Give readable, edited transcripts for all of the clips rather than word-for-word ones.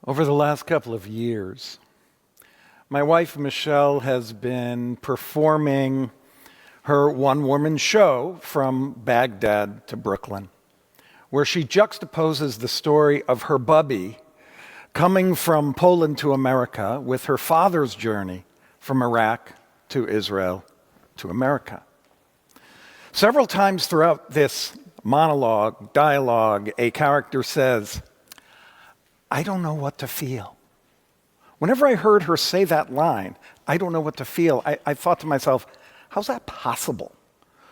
Over the last couple of years, my wife Michelle has been performing her one-woman show from Baghdad to Brooklyn, where she juxtaposes the story of her bubby coming from Poland to America with her father's journey from Iraq to Israel to America. Several times throughout this dialogue, a character says, "I don't know what to feel." Whenever I heard her say that line, "I don't know what to feel," I thought to myself, how's that possible?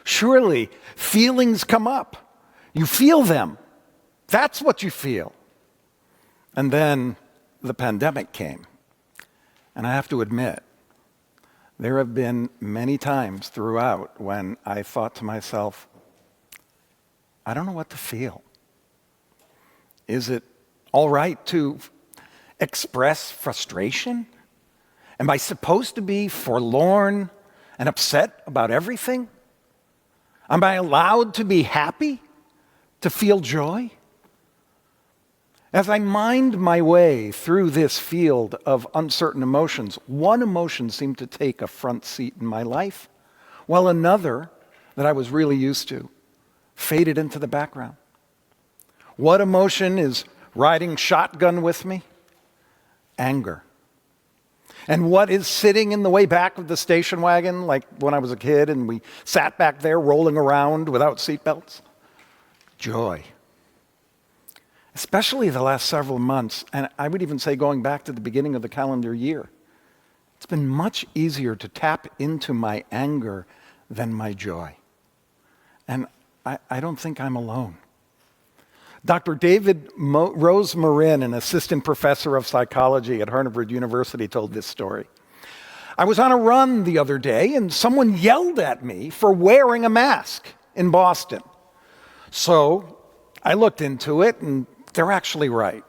Surely feelings come up. You feel them. That's what you feel. And then the pandemic came. And I have to admit, there have been many times throughout when I thought to myself, I don't know what to feel. Is it all right to express frustration? Am I supposed to be forlorn and upset about everything? Am I allowed to be happy, to feel joy? As I mined my way through this field of uncertain emotions, one emotion seemed to take a front seat in my life, while another that I was really used to faded into the background. What emotion is riding shotgun with me? Anger. And what is sitting in the way back of the station wagon, like when I was a kid and we sat back there rolling around without seatbelts? Joy. Especially the last several months, and I would even say going back to the beginning of the calendar year, it's been much easier to tap into my anger than my joy. And I don't think I'm alone. Dr. David Rosemarin, an assistant professor of psychology at Harvard University, told this story. I was on a run the other day, and someone yelled at me for wearing a mask in Boston. So I looked into it, and they're actually right.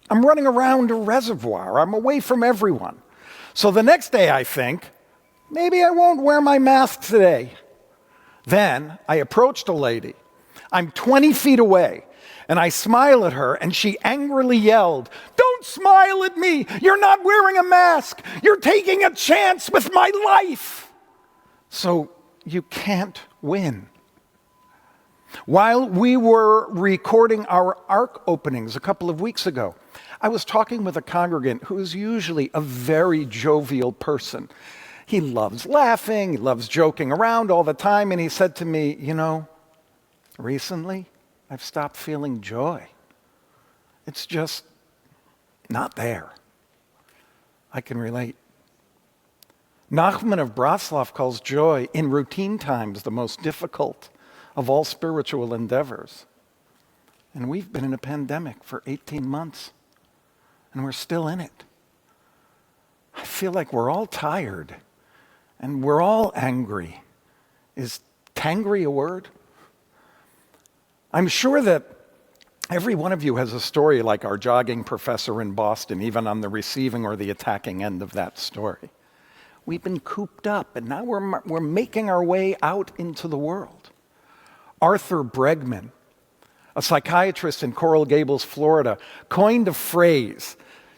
I'm running around a reservoir. I'm away from everyone. So the next day I think, maybe I won't wear my mask today. Then I approached a lady. I'm 20 feet away, and I smile at her, and she angrily yelled, "Don't smile at me! You're not wearing a mask! You're taking a chance with my life!" So you can't win. While we were recording our ARC openings a couple of weeks ago, I was talking with a congregant who is usually a very jovial person. He loves laughing, he loves joking around all the time, and he said to me, recently I've stopped feeling joy. It's just not there. I can relate. Nachman of Bratslav calls joy in routine times the most difficult of all spiritual endeavors. And we've been in a pandemic for 18 months, and we're still in it. I feel like we're all tired, and we're all angry. Is tangry a word? I'm sure that every one of you has a story like our jogging professor in Boston, even on the receiving or the attacking end of that story. We've been cooped up, and now we're making our way out into the world. Arthur Bregman, a psychiatrist in Coral Gables, Florida, coined a phrase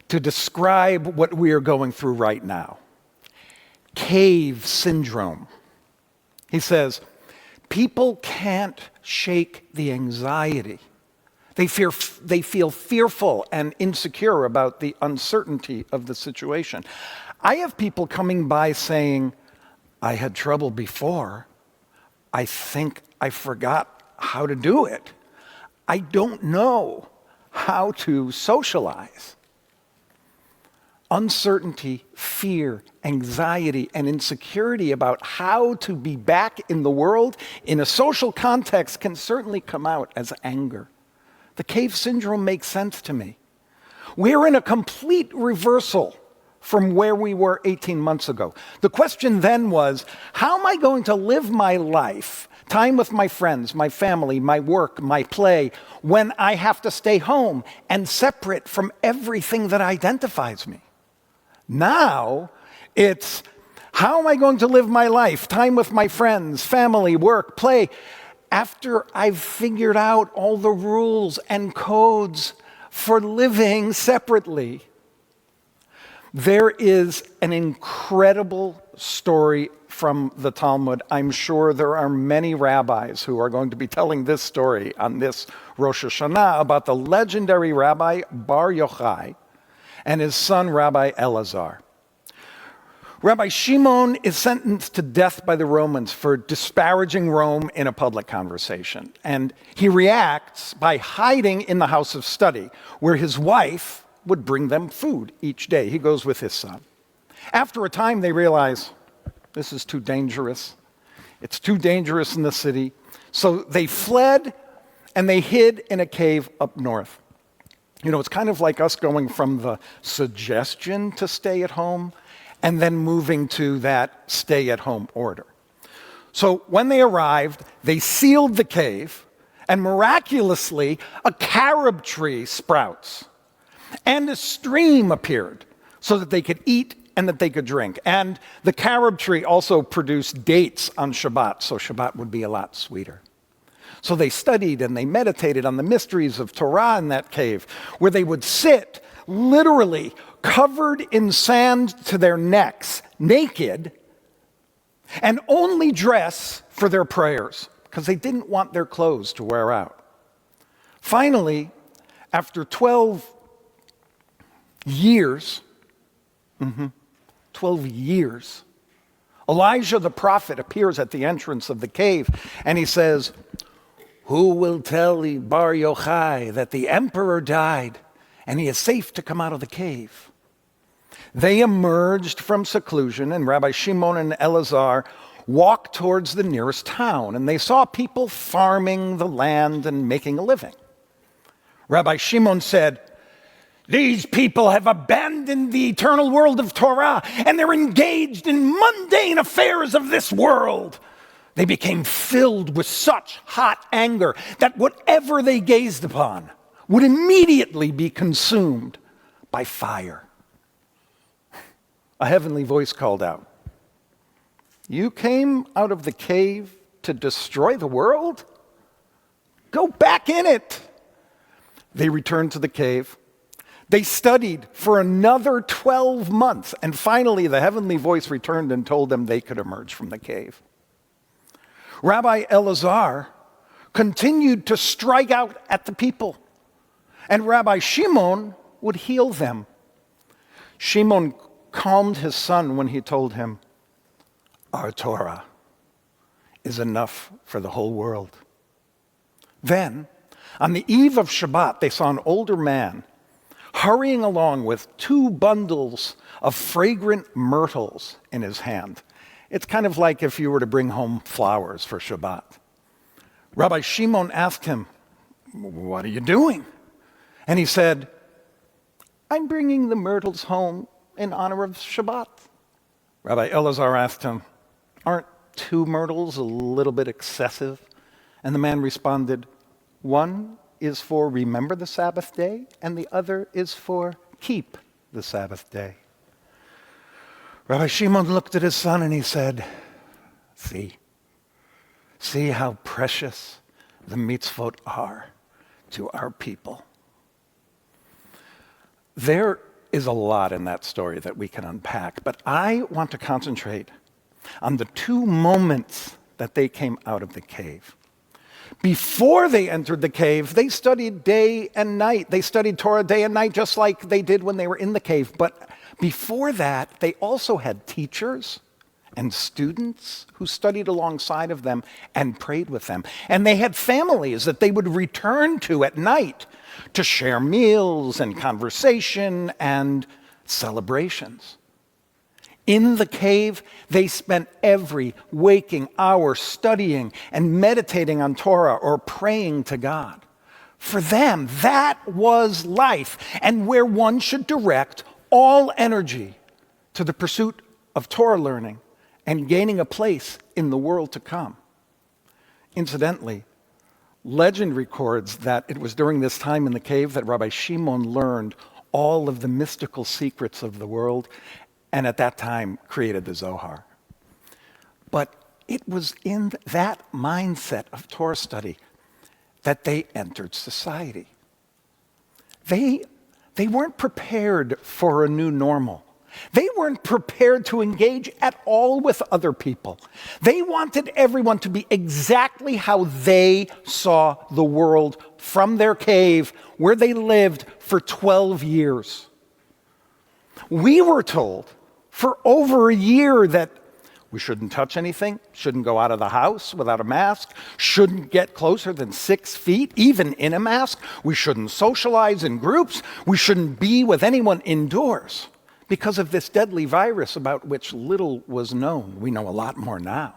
to describe what we are going through right now. Cave syndrome. He says, people can't shake the anxiety. They feel fearful and insecure about the uncertainty of the situation. I have people coming by saying, I had trouble before. I think I forgot how to do it. I don't know how to socialize. Uncertainty, fear, anxiety, and insecurity about how to be back in the world in a social context can certainly come out as anger. The cave syndrome makes sense to me. We're in a complete reversal from where we were 18 months ago. The question then was, how am I going to live my life, time with my friends, my family, my work, my play, when I have to stay home and separate from everything that identifies me? Now, it's how am I going to live my life, time with my friends, family, work, play, after I've figured out all the rules and codes for living separately There is an incredible story from the Talmud. I'm sure there are many rabbis who are going to be telling this story on this Rosh Hashanah about the legendary Rabbi Bar Yochai and his son Rabbi Elazar. Rabbi Shimon is sentenced to death by the Romans for disparaging Rome in a public conversation. And he reacts by hiding in the house of study, where his wife would bring them food each day. He goes with his son. After a time, they realize, this is too dangerous. It's too dangerous in the city. So they fled and they hid in a cave up north. You know, it's kind of like us going from the suggestion to stay at home and then moving to that stay-at-home order. So when they arrived, they sealed the cave, and miraculously, a carob tree sprouts, and a stream appeared so that they could eat and that they could drink. And the carob tree also produced dates on Shabbat, so Shabbat would be a lot sweeter. So they studied and they meditated on the mysteries of Torah in that cave, where they would sit literally covered in sand to their necks, naked, and only dress for their prayers, because they didn't want their clothes to wear out. Finally, after 12 years, 12 years, Elijah the prophet appears at the entrance of the cave, and he says, "Who will tell Bar Yochai that the emperor died and he is safe to come out of the cave?" They emerged from seclusion, and Rabbi Shimon and Elazar walked towards the nearest town, and they saw people farming the land and making a living. Rabbi Shimon said, "These people have abandoned the eternal world of Torah, and they're engaged in mundane affairs of this world." They became filled with such hot anger that whatever they gazed upon would immediately be consumed by fire. A heavenly voice called out, "You came out of the cave to destroy the world? Go back in it." They returned to the cave. They studied for another 12 months, and finally the heavenly voice returned and told them they could emerge from the cave. Rabbi Elazar continued to strike out at the people, and Rabbi Shimon would heal them. Shimon calmed his son when he told him, "Our Torah is enough for the whole world." Then, on the eve of Shabbat, they saw an older man hurrying along with 2 bundles of fragrant myrtles in his hand. It's kind of like if you were to bring home flowers for Shabbat. Rabbi Shimon asked him, "What are you doing?" And he said, "I'm bringing the myrtles home in honor of Shabbat." Rabbi Elazar asked him, "Aren't 2 myrtles a little bit excessive?" And the man responded, "One is for remember the Sabbath day, and the other is for keep the Sabbath day." Rabbi Shimon looked at his son and he said, See how precious the mitzvot are to our people." There is a lot in that story that we can unpack, but I want to concentrate on the 2 moments that they came out of the cave. Before they entered the cave, they studied day and night. They studied Torah day and night just like they did when they were in the cave. But before that, they also had teachers and students who studied alongside of them and prayed with them. And they had families that they would return to at night to share meals and conversation and celebrations. In the cave, they spent every waking hour studying and meditating on Torah or praying to God. For them, that was life, and where one should direct all energy to the pursuit of Torah learning and gaining a place in the world to come. Incidentally, legend records that it was during this time in the cave that Rabbi Shimon learned all of the mystical secrets of the world, and at that time created the Zohar. But it was in that mindset of Torah study that they entered society. They weren't prepared for a new normal. They weren't prepared to engage at all with other people. They wanted everyone to be exactly how they saw the world from their cave where they lived for 12 years. We were told for over a year that we shouldn't touch anything, shouldn't go out of the house without a mask, shouldn't get closer than 6 feet, even in a mask. We shouldn't socialize in groups. We shouldn't be with anyone indoors because of this deadly virus about which little was known. We know a lot more now.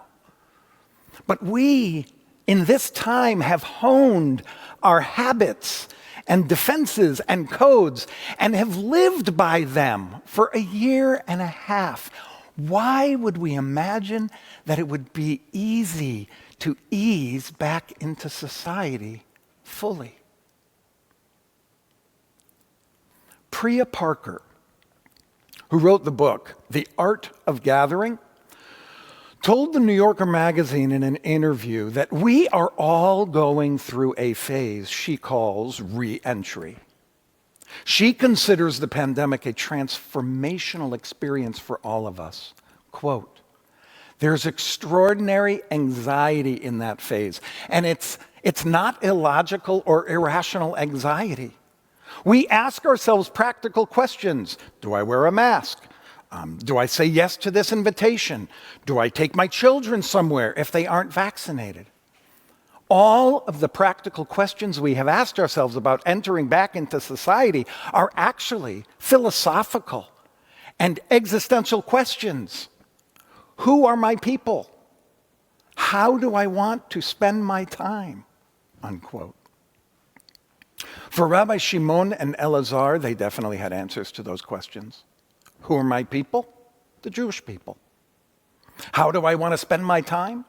But we, in this time, have honed our habits and defenses and codes and have lived by them for a year and a half. Why would we imagine that it would be easy to ease back into society fully? Priya Parker, who wrote the book, The Art of Gathering, told the New Yorker magazine in an interview that we are all going through a phase she calls re-entry. She considers the pandemic a transformational experience for all of us. Quote, "There's extraordinary anxiety in that phase, and it's not illogical or irrational anxiety. We ask ourselves practical questions. Do I wear a mask? Do I say yes to this invitation? Do I take my children somewhere if they aren't vaccinated?" All of the practical questions we have asked ourselves about entering back into society are actually philosophical and existential questions. Who are my people? How do I want to spend my time? Unquote. For Rabbi Shimon and Elazar, they definitely had answers to those questions. Who are my people? The Jewish people. How do I want to spend my time?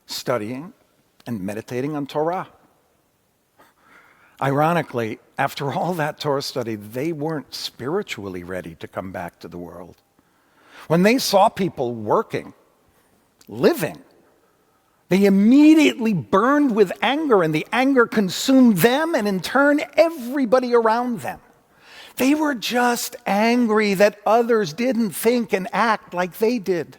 Studying and meditating on Torah. Ironically, after all that Torah study, they weren't spiritually ready to come back to the world. When they saw people working, living, they immediately burned with anger, and the anger consumed them and in turn everybody around them. They were just angry that others didn't think and act like they did.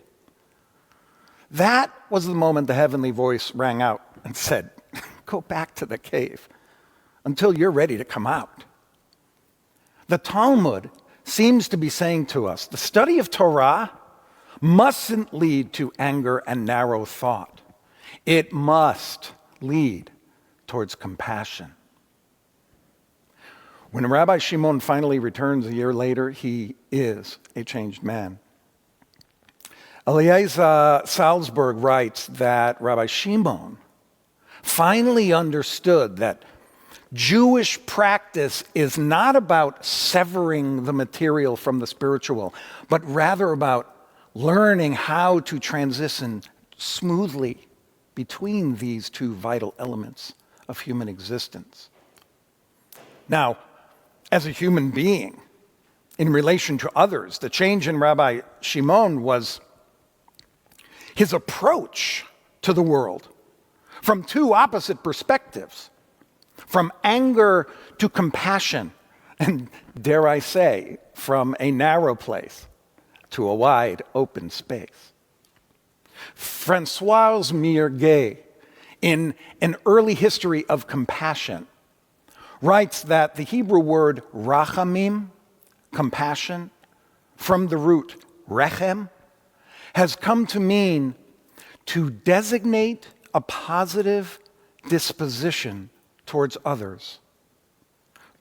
That was the moment the heavenly voice rang out and said, "Go back to the cave until you're ready to come out." The Talmud seems to be saying to us, the study of Torah mustn't lead to anger and narrow thought. It must lead towards compassion. When Rabbi Shimon finally returns a year later, he is a changed man. Eliezer Salzberg writes that Rabbi Shimon finally understood that Jewish practice is not about severing the material from the spiritual, but rather about learning how to transition smoothly between these two vital elements of human existence. Now, as a human being, in relation to others, the change in Rabbi Shimon was his approach to the world from two opposite perspectives, from anger to compassion, and dare I say, from a narrow place to a wide open space. Françoise Mirguet, in An Early History of Compassion, writes that the Hebrew word rachamim, compassion, from the root rechem, has come to mean to designate a positive disposition towards others,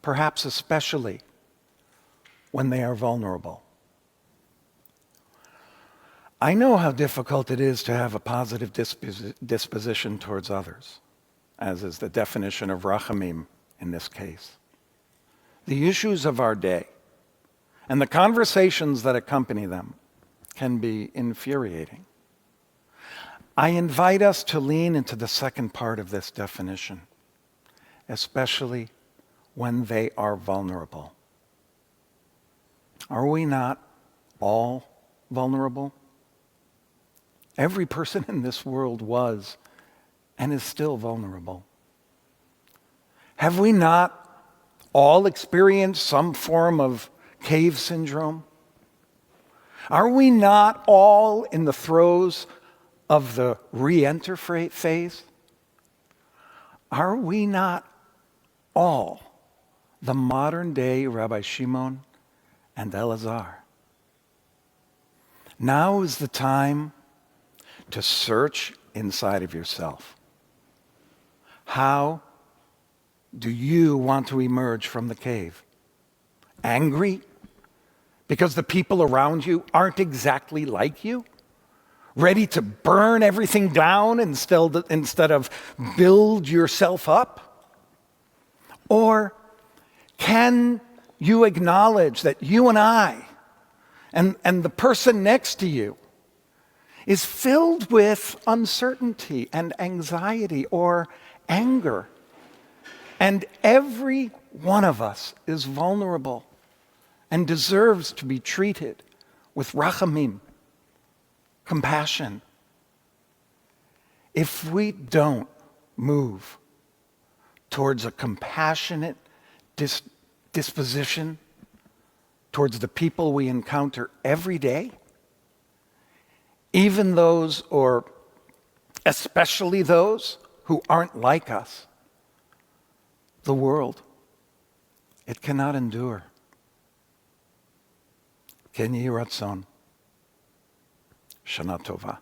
perhaps especially when they are vulnerable. I know how difficult it is to have a positive disposition towards others, as is the definition of rachamim in this case. The issues of our day and the conversations that accompany them can be infuriating. I invite us to lean into the second part of this definition, especially when they are vulnerable. Are we not all vulnerable? Every person in this world was and is still vulnerable. Have we not all experienced some form of cave syndrome? Are we not all in the throes of the re-enter phase? Are we not all the modern day Rabbi Shimon and Elazar? Now is the time to search inside of yourself. How do you want to emerge from the cave? Angry because the people around you aren't exactly like you? Ready to burn everything down instead of build yourself up? Or can you acknowledge that you and I and the person next to you is filled with uncertainty and anxiety or anger? And every one of us is vulnerable and deserves to be treated with rachamim, compassion. If we don't move towards a compassionate disposition towards the people we encounter every day, even those, or especially those who aren't like us, the world, it cannot endure. Ken Yiratzon. Shana Tova.